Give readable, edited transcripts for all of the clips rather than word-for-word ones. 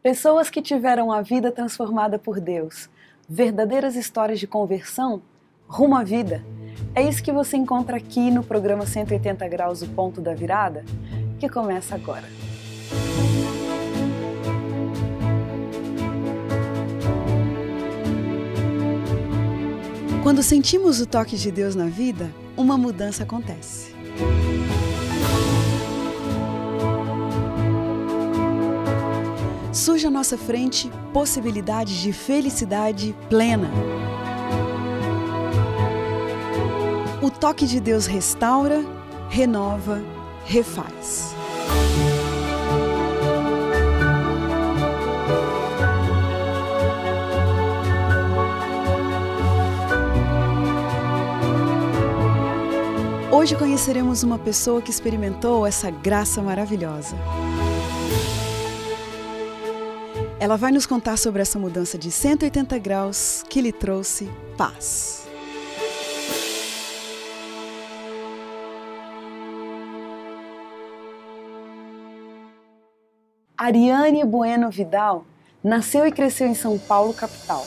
Pessoas que tiveram a vida transformada por Deus, verdadeiras histórias de conversão rumo à vida. É isso que você encontra aqui no programa 180 Graus, o Ponto da Virada, que começa agora. Quando sentimos o toque de Deus na vida, uma mudança acontece. Surge à nossa frente possibilidades de felicidade plena. O toque de Deus restaura, renova, refaz. Hoje conheceremos uma pessoa que experimentou essa graça maravilhosa. Ela vai nos contar sobre essa mudança de 180 graus que lhe trouxe paz. Ariane Bueno Vidal nasceu e cresceu em São Paulo, capital.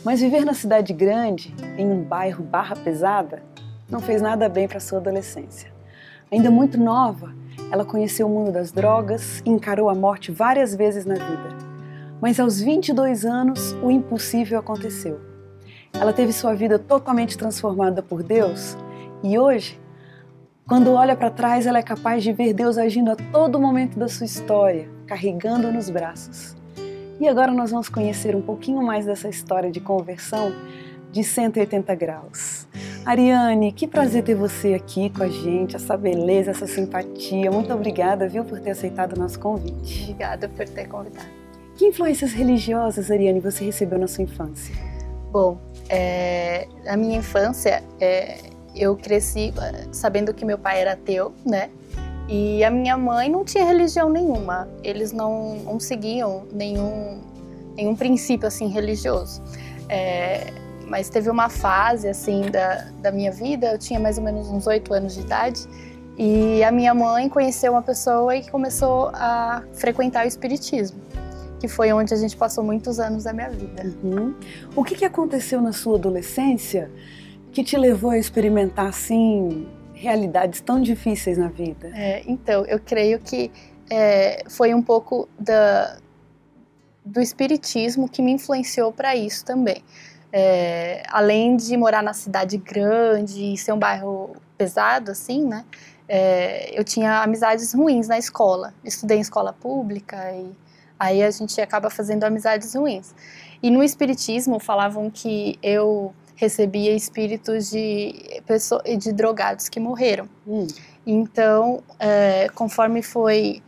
Mas viver na cidade grande, em um bairro barra pesada, não fez nada bem para sua adolescência. Ainda muito nova, ela conheceu o mundo das drogas e encarou a morte várias vezes na vida. Mas aos 22 anos, o impossível aconteceu. Ela teve sua vida totalmente transformada por Deus e hoje, quando olha para trás, ela é capaz de ver Deus agindo a todo momento da sua história, carregando-a nos braços. E agora nós vamos conhecer um pouquinho mais dessa história de conversão de 180 graus. Ariane, que prazer ter você aqui com a gente, essa beleza, essa simpatia. Muito obrigada, viu, por ter aceitado o nosso convite. Obrigada por ter convidado. Que influências religiosas, Ariane, você recebeu na sua infância? Bom, na minha infância, eu cresci sabendo que meu pai era ateu, né? E a minha mãe não tinha religião nenhuma. Eles não seguiam nenhum princípio assim religioso. Mas teve uma fase assim da minha vida, eu tinha mais ou menos uns 8 anos de idade, e a minha mãe conheceu uma pessoa e começou a frequentar o espiritismo, que foi onde a gente passou muitos anos da minha vida. Uhum. O que aconteceu na sua adolescência que te levou a experimentar assim realidades tão difíceis na vida? Então, eu creio que foi um pouco do espiritismo que me influenciou para isso também. Além de morar na cidade grande e ser um bairro pesado, assim, né? Eu tinha amizades ruins na escola. Estudei em escola pública e aí a gente acaba fazendo amizades ruins. E no espiritismo falavam que eu recebia espíritos de drogados que morreram. Então, conforme foi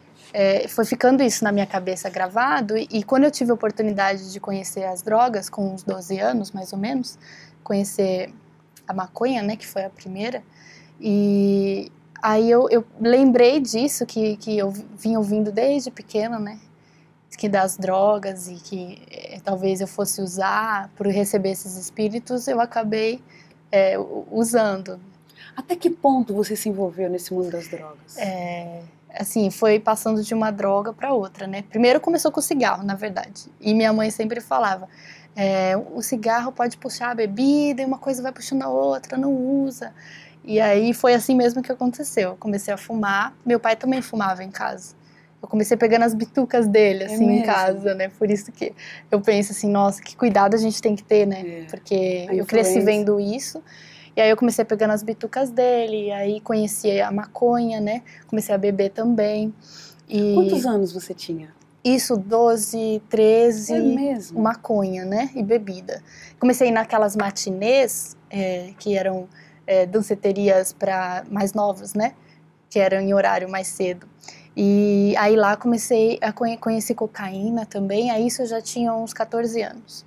ficando isso na minha cabeça gravado, e quando eu tive a oportunidade de conhecer as drogas, com uns 12 anos mais ou menos, conhecer a maconha, né, que foi a primeira, e aí eu lembrei disso que eu vinha ouvindo desde pequena, né, que das drogas e que talvez eu fosse usar por receber esses espíritos, eu acabei usando. Até que ponto você se envolveu nesse mundo das drogas? Assim, foi passando de uma droga para outra, né? Primeiro começou com o cigarro, na verdade. E minha mãe sempre falava, o cigarro pode puxar a bebida e uma coisa vai puxando a outra, não usa. E aí foi assim mesmo que aconteceu. Eu comecei a fumar, meu pai também fumava em casa. Eu comecei pegando as bitucas dele, assim, em casa, né? Por isso que eu penso assim, nossa, que cuidado a gente tem que ter, né? Porque eu cresci vendo isso. E aí eu comecei pegando as bitucas dele, e aí conheci a maconha, né? Comecei a beber também. E quantos anos você tinha? Isso, 12, 13, mesmo? Maconha, né? E bebida. Comecei a ir naquelas matinês, que eram danceterias para mais novos, né? Que eram em horário mais cedo. E aí lá comecei a conhecer cocaína também, aí isso eu já tinha uns 14 anos.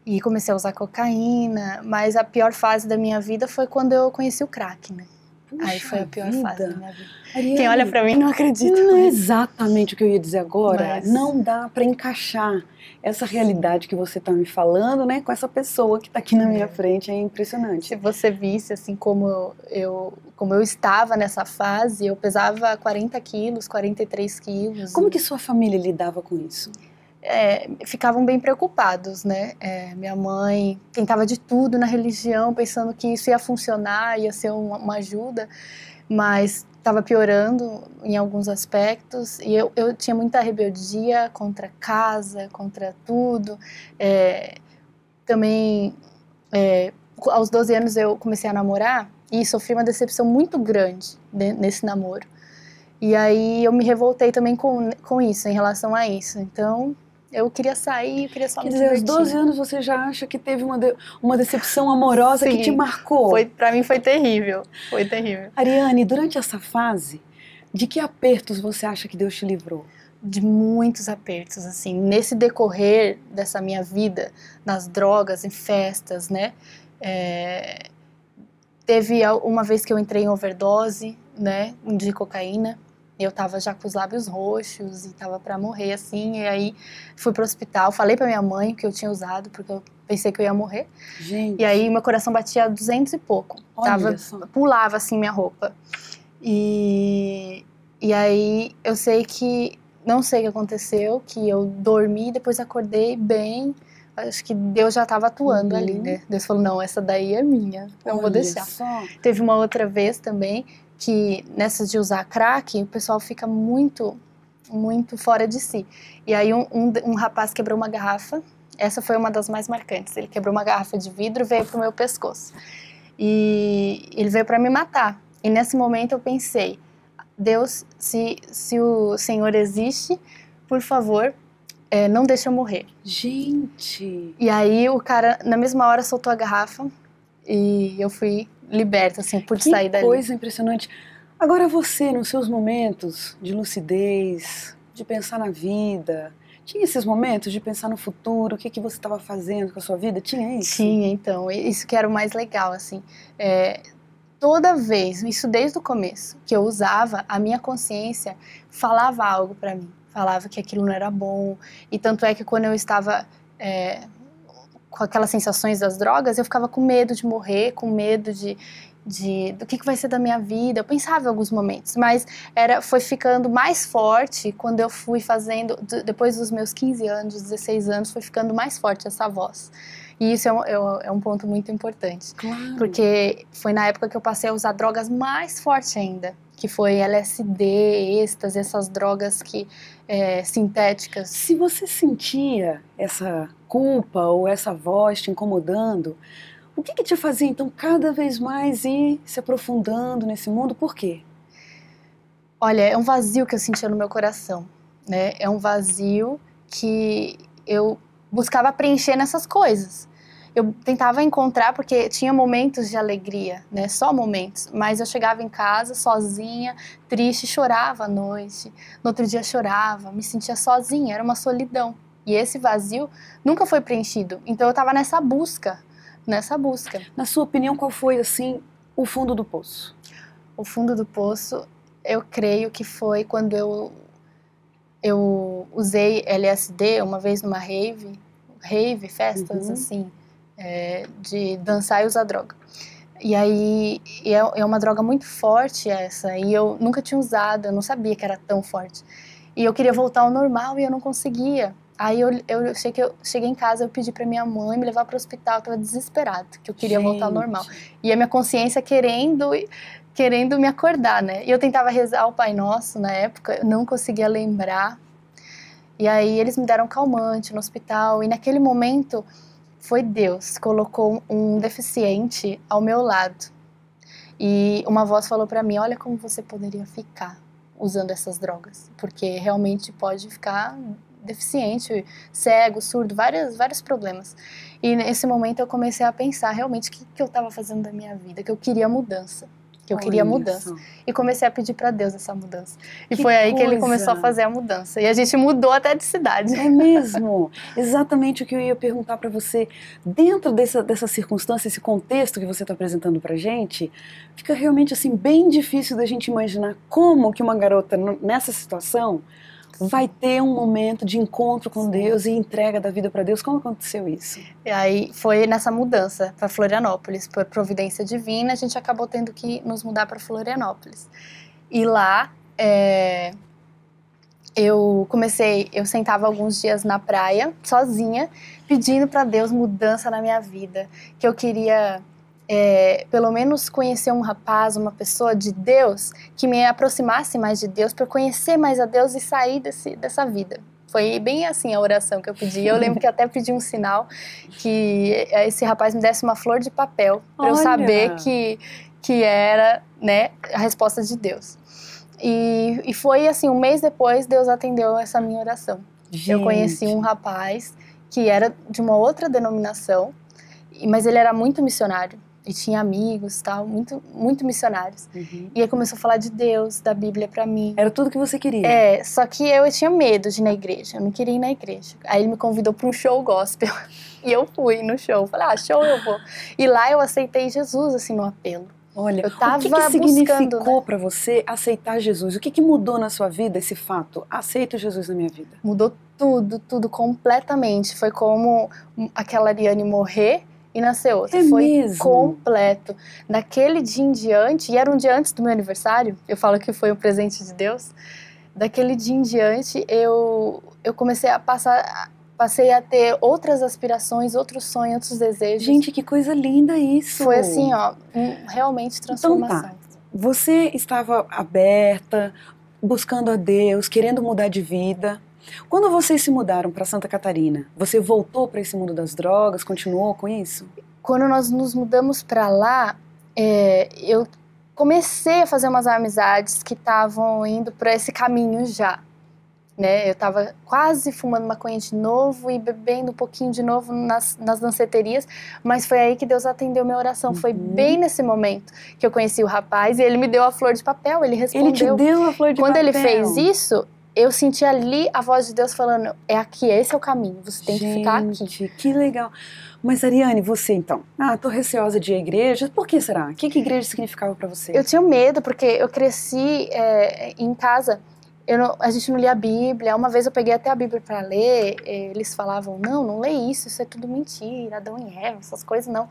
E comecei a usar cocaína, mas a pior fase da minha vida foi quando eu conheci o crack, né? Puxa Aí foi a pior vida. fase da minha vida. Ariane, Quem olha pra mim não acredita. não é exatamente o que eu ia dizer agora. Mas... Não dá para encaixar essa realidade que você está me falando, né, com essa pessoa que está aqui na minha frente. É impressionante. Se você visse assim como eu estava nessa fase, eu pesava 40 quilos, 43 quilos. Como que sua família lidava com isso? Ficavam bem preocupados, né? Minha mãe tentava de tudo na religião, pensando que isso ia funcionar, ia ser uma ajuda, mas estava piorando em alguns aspectos, e eu tinha muita rebeldia contra casa, contra tudo. Também, aos 12 anos eu comecei a namorar e sofri uma decepção muito grande nesse namoro. E aí eu me revoltei também com isso, em relação a isso. Então, eu queria sair, eu queria só me divertir. Aos 12 anos você já acha que teve uma decepção amorosa que te marcou? Pra mim foi terrível, foi terrível. Ariane, durante essa fase, de que apertos você acha que Deus te livrou? De muitos apertos, assim, nesse decorrer dessa minha vida, nas drogas, em festas, né? Teve uma vez que eu entrei em overdose, né, de cocaína. Eu tava já com os lábios roxos e tava pra morrer, assim, e aí fui pro hospital, falei pra minha mãe que eu tinha usado, porque eu pensei que eu ia morrer. Gente. E aí meu coração batia a 200 e pouco. Pulava, assim, minha roupa. E aí eu sei que, não sei o que aconteceu, que eu dormi, depois acordei bem. Acho que Deus já estava atuando ali, né? Deus falou, não, essa daí é minha, não vou deixar. Só. Teve uma outra vez também, que nessa de usar crack, o pessoal fica muito, muito fora de si. E aí um rapaz quebrou uma garrafa, essa foi uma das mais marcantes, ele quebrou uma garrafa de vidro e veio pro meu pescoço. E ele veio para me matar. E nesse momento eu pensei, Deus, se o Senhor existe, por favor, não deixa eu morrer. Gente! E aí o cara, na mesma hora, soltou a garrafa e eu fui liberta, assim, pude sair dali. Que coisa impressionante. Agora você, nos seus momentos de lucidez, de pensar na vida, tinha esses momentos de pensar no futuro, o que você estava fazendo com a sua vida? Tinha isso? Tinha, então. Isso que era o mais legal, assim. Toda vez, isso desde o começo, que eu usava, a minha consciência falava algo para mim. Falava que aquilo não era bom. E tanto é que quando eu estava com aquelas sensações das drogas, eu ficava com medo de morrer, com medo do que vai ser da minha vida. Eu pensava em alguns momentos, mas foi ficando mais forte quando eu fui fazendo, depois dos meus 15 anos, 16 anos, foi ficando mais forte essa voz. E isso é um ponto muito importante. Claro. Porque foi na época que eu passei a usar drogas mais forte ainda, que foi LSD, êxtase, essas drogas sintéticas. Se você sentia essa culpa ou essa voz te incomodando, o que te fazia então cada vez mais ir se aprofundando nesse mundo? Por quê? Olha, é um vazio que eu sentia no meu coração, né? É um vazio que eu buscava preencher nessas coisas. Eu tentava encontrar, porque tinha momentos de alegria, né? Só momentos. Mas eu chegava em casa sozinha, triste, chorava à noite. No outro dia chorava, me sentia sozinha, era uma solidão. E esse vazio nunca foi preenchido. Então eu estava nessa busca. Na sua opinião, qual foi, assim, o fundo do poço? O fundo do poço, eu creio que foi quando eu usei LSD uma vez numa rave, festas, assim, de dançar e usar droga. E aí, é uma droga muito forte essa, e eu nunca tinha usado, eu não sabia que era tão forte. E eu queria voltar ao normal e eu não conseguia. Aí eu cheguei em casa, eu pedi pra minha mãe me levar pro hospital, eu tava desesperada, que eu queria voltar ao normal. E a minha consciência querendo me acordar, né? E eu tentava rezar o Pai Nosso na época, eu não conseguia lembrar. E aí eles me deram calmante no hospital, e naquele momento foi Deus, colocou um deficiente ao meu lado. E uma voz falou pra mim, olha como você poderia ficar usando essas drogas, porque realmente pode ficar deficiente, cego, surdo, vários problemas. E nesse momento eu comecei a pensar realmente o que eu estava fazendo da minha vida, que eu queria mudança, que eu queria Olha mudança. só. E comecei a pedir para Deus essa mudança. E Que foi aí que ele coisa! começou a fazer a mudança. E a gente mudou até de cidade. É mesmo? Exatamente o que eu ia perguntar para você. Dentro dessa circunstância, esse contexto que você está apresentando para gente, fica realmente assim bem difícil da gente imaginar como que uma garota nessa situação vai ter um momento de encontro com Deus e entrega da vida para Deus. Como aconteceu isso? E aí foi nessa mudança para Florianópolis, por providência divina, a gente acabou tendo que nos mudar para Florianópolis. E lá eu sentava alguns dias na praia, sozinha, pedindo para Deus mudança na minha vida, que eu queria pelo menos conhecer um rapaz, uma pessoa de Deus, que me aproximasse mais de Deus, para eu conhecer mais a Deus e sair dessa vida. Foi bem assim a oração que eu pedi. Eu lembro que até pedi um sinal que esse rapaz me desse uma flor de papel, para eu saber que era, né, a resposta de Deus. E foi assim, um mês depois, Deus atendeu essa minha oração. Gente. Eu conheci um rapaz que era de uma outra denominação, mas ele era muito missionário. E tinha amigos, tal, muito missionários. Uhum. E aí começou a falar de Deus, da Bíblia pra mim. Era tudo que você queria? Só que eu tinha medo de ir na igreja, eu não queria ir na igreja. Aí ele me convidou pra um show gospel. E eu fui no show, falei, show eu vou. E lá eu aceitei Jesus, assim, no apelo. Olha, eu tava o que significou, né, para você aceitar Jesus? O que mudou na sua vida esse fato? Aceito Jesus na minha vida. Mudou tudo completamente. Foi como aquela Ariane morrer e nascer outra. Foi mesmo? Completo. Naquele dia em diante, e era um dia antes do meu aniversário, eu falo que foi um presente de Deus, daquele dia em diante eu comecei a passei a ter outras aspirações, outros sonhos, outros desejos. Gente, que coisa linda isso! Foi assim, realmente transformação. Então tá, você estava aberta, buscando a Deus, querendo mudar de vida. Quando vocês se mudaram para Santa Catarina, você voltou para esse mundo das drogas, continuou com isso? Quando nós nos mudamos para lá, eu comecei a fazer umas amizades que estavam indo para esse caminho já. Né? Eu estava quase fumando maconha de novo e bebendo um pouquinho de novo nas danceterias, mas foi aí que Deus atendeu minha oração. Foi bem nesse momento que eu conheci o rapaz e ele me deu a flor de papel, ele respondeu. Ele te deu a flor de Quando papel? Ele fez isso, eu senti ali a voz de Deus falando, é aqui, esse é o caminho, você tem que ficar aqui. Gente, que legal. Mas Ariane, você então, tô receosa de ir à igreja, por que será? O que igreja significava para você? Eu tinha medo, porque eu cresci em casa, a gente não lia a Bíblia. Uma vez eu peguei até a Bíblia para ler, eles falavam, não lê isso é tudo mentira, Adão e Eva, essas coisas não.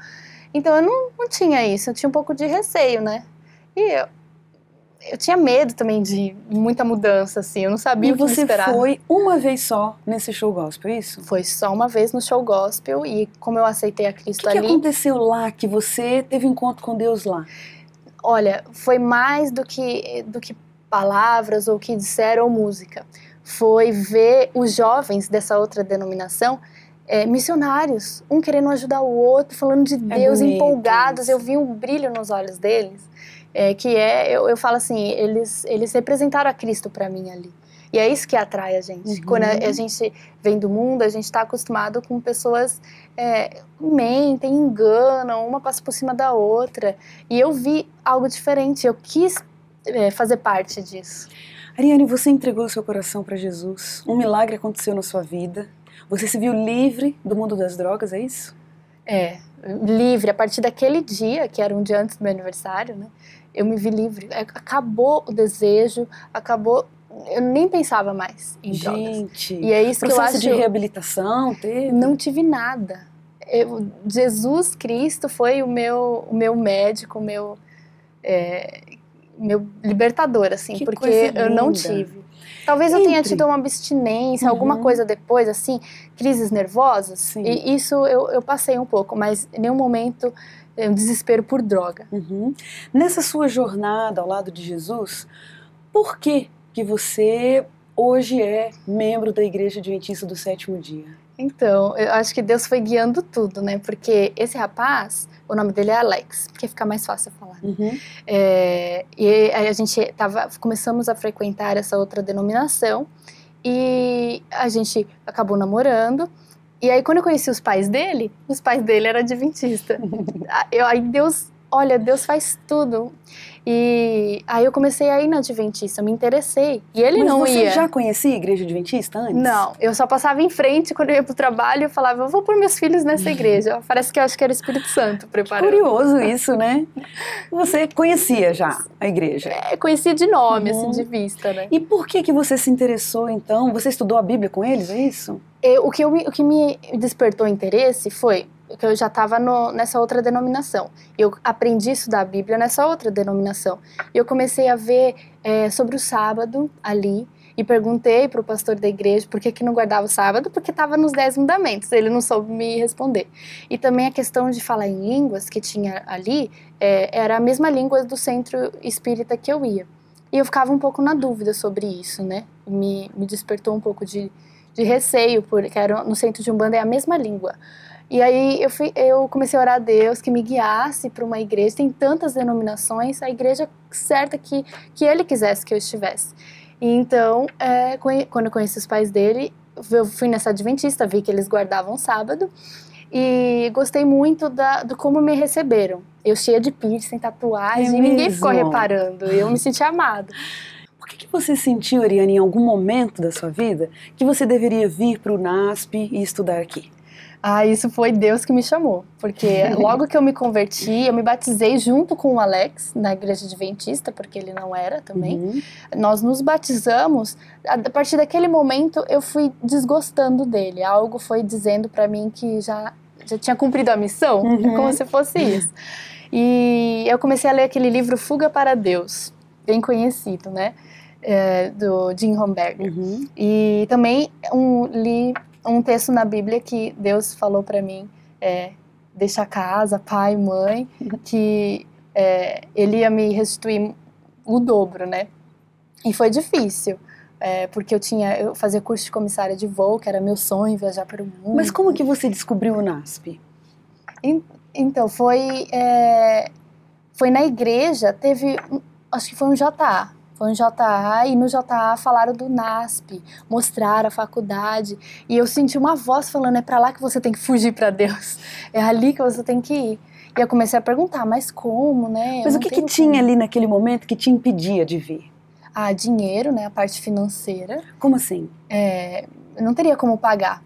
Então eu não tinha isso, eu tinha um pouco de receio, né? E eu tinha medo também de muita mudança, assim, eu não sabia o que me esperava. E você foi uma vez só nesse show gospel, é isso? Foi só uma vez no show gospel e como eu aceitei a Cristo ali... O que aconteceu lá, que você teve um encontro com Deus lá? Olha, foi mais do que palavras ou que disseram ou música. Foi ver os jovens dessa outra denominação, missionários, um querendo ajudar o outro, falando de Deus, empolgados. Eu vi um brilho nos olhos deles, eu falo assim, eles representaram a Cristo para mim ali. E é isso que atrai a gente. Uhum. Quando a gente vem do mundo, a gente está acostumado com pessoas mentem, enganam, uma passa por cima da outra. E eu vi algo diferente, eu quis fazer parte disso. Ariane, você entregou o seu coração para Jesus, um milagre aconteceu na sua vida, você se viu livre do mundo das drogas, é isso? Livre, a partir daquele dia, que era um dia antes do meu aniversário, né, eu me vi livre, acabou o desejo, eu nem pensava mais em drogas. Gente, e é isso que eu acho, de reabilitação teve? Não tive nada. Jesus Cristo foi o meu médico, meu libertador, assim, que porque eu não tive. Talvez eu tenha tido uma abstinência, alguma coisa depois, assim, crises nervosas. Sim. E isso eu passei um pouco, mas em nenhum momento um desespero por droga. Nessa sua jornada ao lado de Jesus, por que você hoje é membro da Igreja Adventista do Sétimo Dia? Então, eu acho que Deus foi guiando tudo, né? Porque esse rapaz, o nome dele é Alex, porque fica mais fácil falar. E aí começamos a frequentar essa outra denominação e a gente acabou namorando. E aí, quando eu conheci os pais dele eram adventistas. Aí Deus olha, Deus faz tudo. E aí eu comecei a ir na Adventista, me interessei. E ele não ia. Mas você já conhecia a igreja Adventista antes? Não, eu só passava em frente quando eu ia pro trabalho e falava, eu vou pôr meus filhos nessa igreja. Parece que eu acho que era o Espírito Santo preparando. Curioso isso, né? Você conhecia já a igreja? Conhecia de nome, assim, de vista, né? E por que você se interessou, então? Você estudou a Bíblia com eles, é isso? O que me despertou interesse foi que eu já estava nessa outra denominação. Eu aprendi a estudar a Bíblia nessa outra denominação. E eu comecei a ver sobre o sábado ali e perguntei para o pastor da igreja por que não guardava o sábado, porque estava nos 10 mandamentos. Ele não soube me responder. E também a questão de falar em línguas que tinha ali era a mesma língua do centro espírita que eu ia. E eu ficava um pouco na dúvida sobre isso, né? Me despertou um pouco de receio, porque no centro de Umbanda é a mesma língua. E aí eu comecei a orar a Deus que me guiasse para uma igreja, tem tantas denominações, a igreja certa que ele quisesse que eu estivesse. E então, quando eu conheci os pais dele, eu fui nessa Adventista, vi que eles guardavam sábado, e gostei muito do como me receberam. Eu cheia de piercing, tatuagem, e ninguém ficou reparando, eu me senti amada. Por que você sentiu, Ariane, em algum momento da sua vida, que você deveria vir para o NASP e estudar aqui? Isso foi Deus que me chamou, porque logo que eu me converti, eu me batizei junto com o Alex, na igreja adventista, porque ele não era também. Nós nos batizamos, a partir daquele momento eu fui desgostando dele, algo foi dizendo para mim que já tinha cumprido a missão, como se fosse isso. E eu comecei a ler aquele livro Fuga para Deus, bem conhecido, né, do Jim Romberger. E também li um texto na Bíblia que Deus falou para mim, deixa casa, pai, mãe, que ele ia me restituir o dobro, né? E foi difícil, porque eu fazia curso de comissária de voo, que era meu sonho, viajar pelo mundo. Mas como que você descobriu o NASP? Então, foi na igreja, acho que foi um JA. Foi um JA e no JA falaram do NASP, mostraram a faculdade e eu senti uma voz falando, é pra lá que você tem que fugir pra Deus, é ali que você tem que ir. E eu comecei a perguntar, mas como, né? Mas o que tinha ali naquele momento que te impedia de vir? Dinheiro, né, a parte financeira. Como assim? Eu não teria como pagar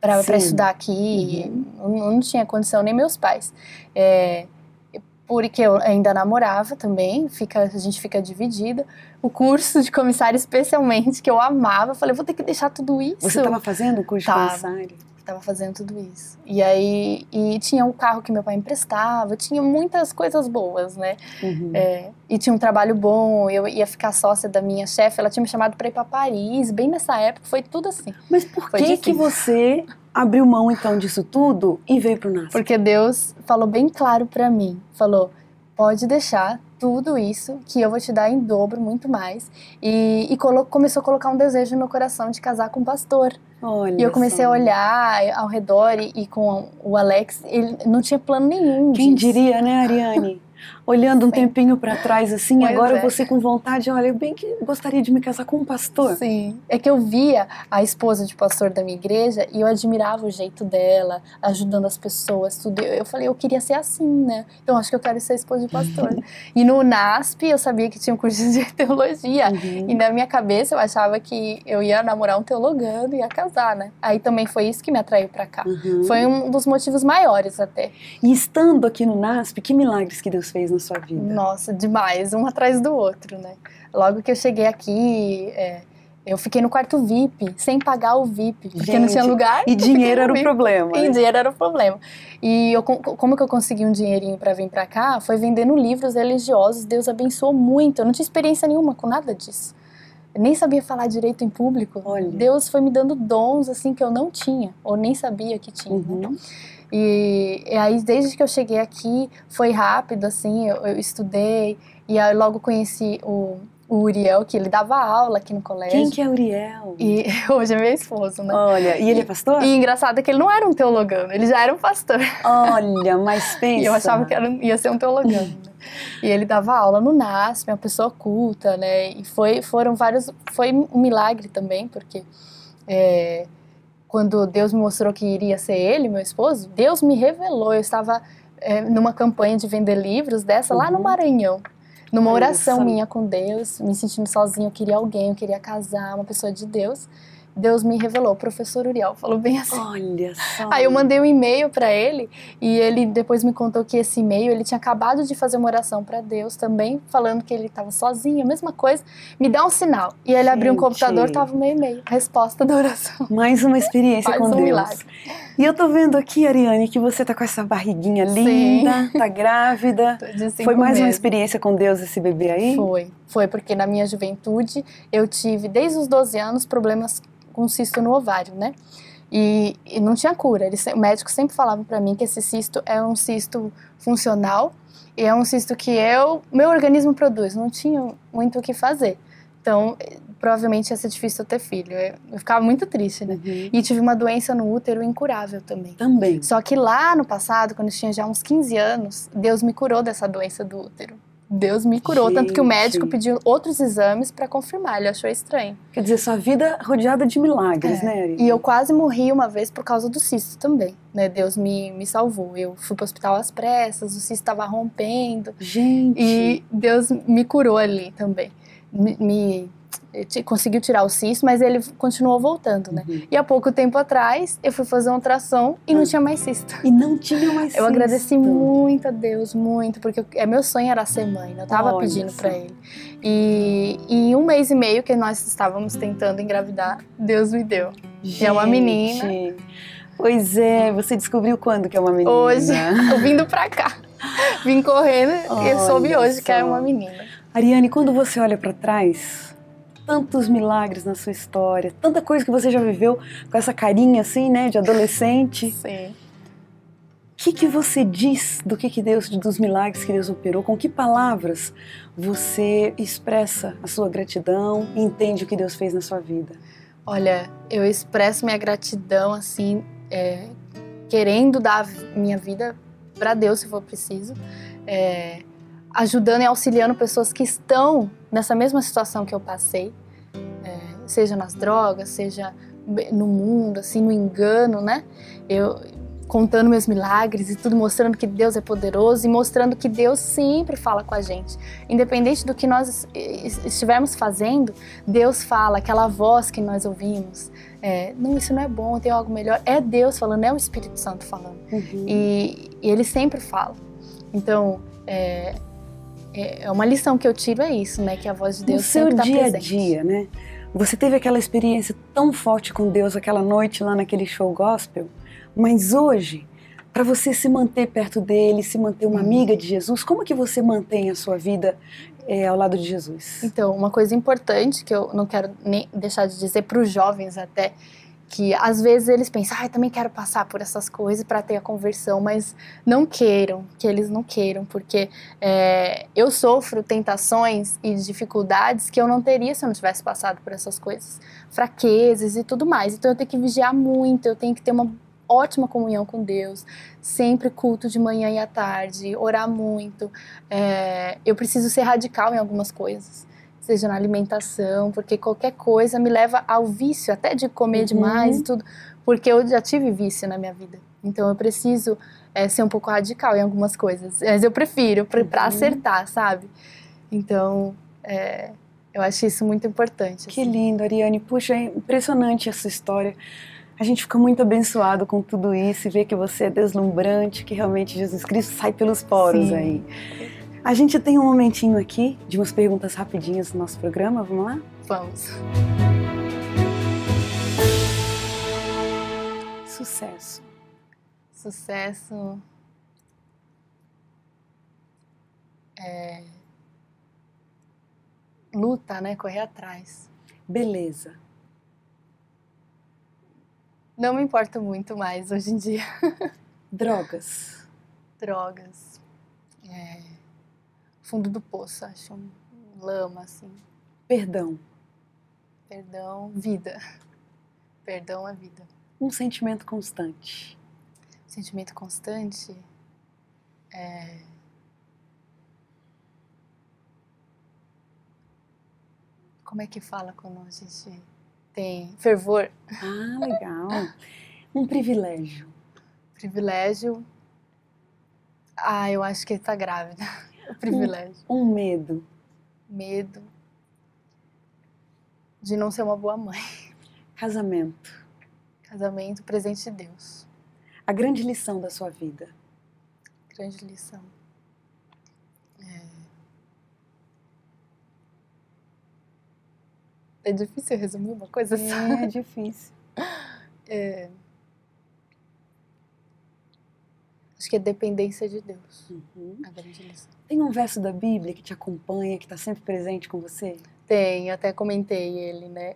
pra estudar aqui, não tinha condição, nem meus pais. Porque eu ainda namorava também, a gente fica dividida. O curso de comissária especialmente, que eu amava, eu falei, vou ter que deixar tudo isso. Você estava fazendo o curso de comissária? Estava fazendo tudo isso. E aí, tinha um carro que meu pai emprestava, tinha muitas coisas boas, né? E tinha um trabalho bom, eu ia ficar sócia da minha chefe, ela tinha me chamado para ir para Paris, bem nessa época, foi tudo assim. Mas por que você abriu mão então disso tudo e veio pro NASP? Porque Deus falou bem claro para mim, falou, pode deixar tudo isso, que eu vou te dar em dobro, muito mais. E começou a colocar um desejo no meu coração de casar com um pastor. Olha, e eu comecei a olhar ao redor e com o Alex, ele não tinha plano nenhum disso. Quem diria, né, Ariane? Olhando um tempinho pra trás assim, Pois agora você com vontade, olha, eu bem que gostaria de me casar com um pastor. Sim, é que eu via a esposa de pastor da minha igreja e eu admirava o jeito dela, ajudando as pessoas, tudo. Eu falei, eu queria ser assim, né? Então acho que eu quero ser esposa de pastor. E no NASP eu sabia que tinha um curso de teologia e na minha cabeça eu achava que eu ia namorar um teologando e ia casar, né? Aí também foi isso que me atraiu pra cá. Foi um dos motivos maiores até. E estando aqui no NASP, que milagres que Deus fez na sua vida? Nossa, demais, um atrás do outro, né? Logo que eu cheguei aqui, eu fiquei no quarto VIP, sem pagar o VIP, porque não tinha lugar. E dinheiro era o problema. E dinheiro era o problema. E como que eu consegui um dinheirinho pra vir pra cá? Foi vendendo livros religiosos, Deus abençoou muito, eu não tinha experiência nenhuma com nada disso. Eu nem sabia falar direito em público. Olha. Deus foi me dando dons, assim, que eu não tinha, ou nem sabia que tinha. E aí, desde que eu cheguei aqui, foi rápido, assim, eu estudei, e aí logo conheci o Uriel, que ele dava aula aqui no colégio. Quem que é Uriel? E hoje é meu esposo, né? Olha, e ele é pastor? E engraçado é que ele não era um teologano, ele já era um pastor. Olha, mas pensa. E eu achava que ia ser um teologano, né? E ele dava aula no NASP, uma pessoa culta, né? E foi um milagre também, porque quando Deus me mostrou que iria ser ele, meu esposo, Deus me revelou, eu estava numa campanha de vender livros dessa lá no Maranhão. Numa oração minha com Deus, me sentindo sozinha, eu queria alguém, eu queria casar, uma pessoa de Deus. Deus me revelou, o professor Uriel, falou bem assim. Olha só. Aí eu mandei um e-mail para ele e ele depois me contou que esse e-mail, ele tinha acabado de fazer uma oração para Deus também, falando que ele estava sozinho, a mesma coisa. Me dá um sinal. E ele abriu um computador, tava o meu e-mail, resposta da oração. Mais uma experiência com Deus. Milagre. E eu tô vendo aqui, Ariane, que você tá com essa barriguinha linda, tá grávida. Foi mais uma experiência com Deus esse bebê aí? Foi porque na minha juventude eu tive, desde os 12 anos, problemas com cisto no ovário, né? E não tinha cura. O médico sempre falava pra mim que esse cisto é um cisto funcional e é um cisto que meu organismo produz. Não tinha muito o que fazer. Então, provavelmente ia ser difícil eu ter filho. Eu ficava muito triste, né? E tive uma doença no útero incurável também. Só que lá no passado, quando eu tinha já uns 15 anos, Deus me curou dessa doença do útero. Deus me curou, tanto que o médico pediu outros exames para confirmar, ele achou estranho. Quer dizer, sua vida rodeada de milagres, né, Ariane? E eu quase morri uma vez por causa do cisto também, né? Deus me salvou. Eu fui para o hospital às pressas, o cisto estava rompendo. Gente! E Deus me curou ali também. Conseguiu tirar o cisto, mas ele continuou voltando, né? E há pouco tempo atrás, eu fui fazer uma ultrassom e não tinha mais cisto. E não tinha mais cisto. Eu agradeci muito a Deus, muito, porque meu sonho era ser mãe, eu tava pedindo pra ele. E em 1 mês e meio que nós estávamos tentando engravidar, Deus me deu. Gente. É uma menina. Pois é, você descobriu quando que é uma menina? Hoje, eu vindo pra cá. Vim correndo e eu soube hoje que é uma menina. Ariane, quando você olha pra trás, tantos milagres na sua história, tanta coisa que você já viveu com essa carinha assim, né, de adolescente. Sim. O que você diz do que Deus, dos milagres que Deus operou? Com que palavras você expressa a sua gratidão e entende o que Deus fez na sua vida? Olha, eu expresso minha gratidão assim, querendo dar minha vida para Deus se for preciso, ajudando e auxiliando pessoas que estão nessa mesma situação que eu passei, seja nas drogas, seja no mundo, assim, no engano, né? Eu contando meus milagres e tudo, mostrando que Deus é poderoso e mostrando que Deus sempre fala com a gente. Independente do que nós estivermos fazendo, Deus fala, aquela voz que nós ouvimos. Não, isso não é bom, tem algo melhor. É Deus falando, é o Espírito Santo falando. E Ele sempre fala. Então, uma lição que eu tiro é isso, né? Que a voz de Deus sempre está presente. No seu dia a dia, né? Você teve aquela experiência tão forte com Deus aquela noite lá naquele show gospel, mas hoje, para você se manter perto dele, se manter uma amiga de Jesus, como que você mantém a sua vida ao lado de Jesus? Então, uma coisa importante que eu não quero nem deixar de dizer para os jovens até, que às vezes eles pensam, eu também quero passar por essas coisas para ter a conversão, mas não queiram, que eles não queiram, porque eu sofro tentações e dificuldades que eu não teria se eu não tivesse passado por essas coisas, fraquezas e tudo mais. Então eu tenho que vigiar muito, eu tenho que ter uma ótima comunhão com Deus, sempre culto de manhã e à tarde, orar muito. Eu preciso ser radical em algumas coisas, seja na alimentação, porque qualquer coisa me leva ao vício, até de comer demais e tudo, porque eu já tive vício na minha vida. Então eu preciso ser um pouco radical em algumas coisas, mas eu prefiro para acertar, sabe? Então, eu acho isso muito importante. Que lindo, Ariane. Puxa, é impressionante essa história. A gente fica muito abençoado com tudo isso e vê que você é deslumbrante, que realmente Jesus Cristo sai pelos poros aí. A gente tem um momentinho aqui de umas perguntas rapidinhas no nosso programa, vamos lá? Vamos. Sucesso. Sucesso luta, né? Correr atrás. Beleza. Não me importo muito mais hoje em dia. Drogas. Drogas. Fundo do poço, acho. Lama, assim. Perdão. Perdão, vida. Perdão é vida. Um sentimento constante. Sentimento constante Como é que fala quando a gente tem fervor? Ah, legal. Um privilégio. Privilégio. Eu acho que ele tá grávida. O privilégio. Um medo. Medo de não ser uma boa mãe. Casamento. Casamento, presente de Deus. A grande lição da sua vida. Grande lição. É difícil resumir uma coisa só. É difícil. Acho que é dependência de Deus. A grande lição. Tem um verso da Bíblia que te acompanha, que está sempre presente com você? Tem, eu até comentei ele, né?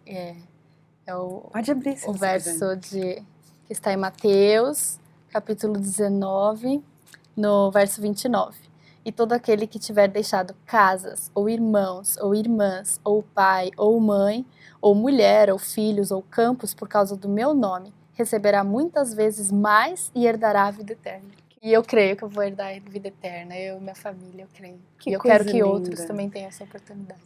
Pode abrir, se o você verso quiser. que está em Mateus, capítulo 19, no verso 29. E todo aquele que tiver deixado casas, ou irmãos, ou irmãs, ou pai, ou mãe, ou mulher, ou filhos, ou campos, por causa do meu nome, receberá muitas vezes mais e herdará a vida eterna. E eu creio que eu vou herdar a vida eterna, eu e minha família, eu creio. E eu quero que outros também tenham essa oportunidade.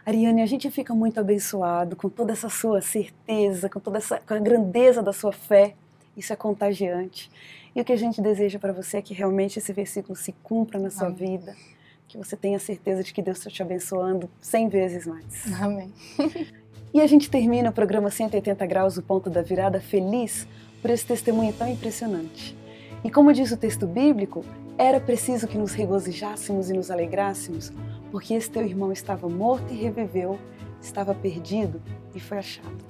Ariane, a gente fica muito abençoado com toda essa sua certeza, com a grandeza da sua fé. Isso é contagiante. E o que a gente deseja para você é que realmente esse versículo se cumpra na sua vida, que você tenha certeza de que Deus está te abençoando 100 vezes mais. Amém. E a gente termina o programa 180 Graus, o ponto da virada, feliz por esse testemunho tão impressionante. E como diz o texto bíblico, era preciso que nos regozijássemos e nos alegrássemos, porque esse teu irmão estava morto e reviveu, estava perdido e foi achado.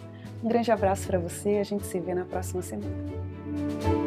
Um grande abraço para você e a gente se vê na próxima semana.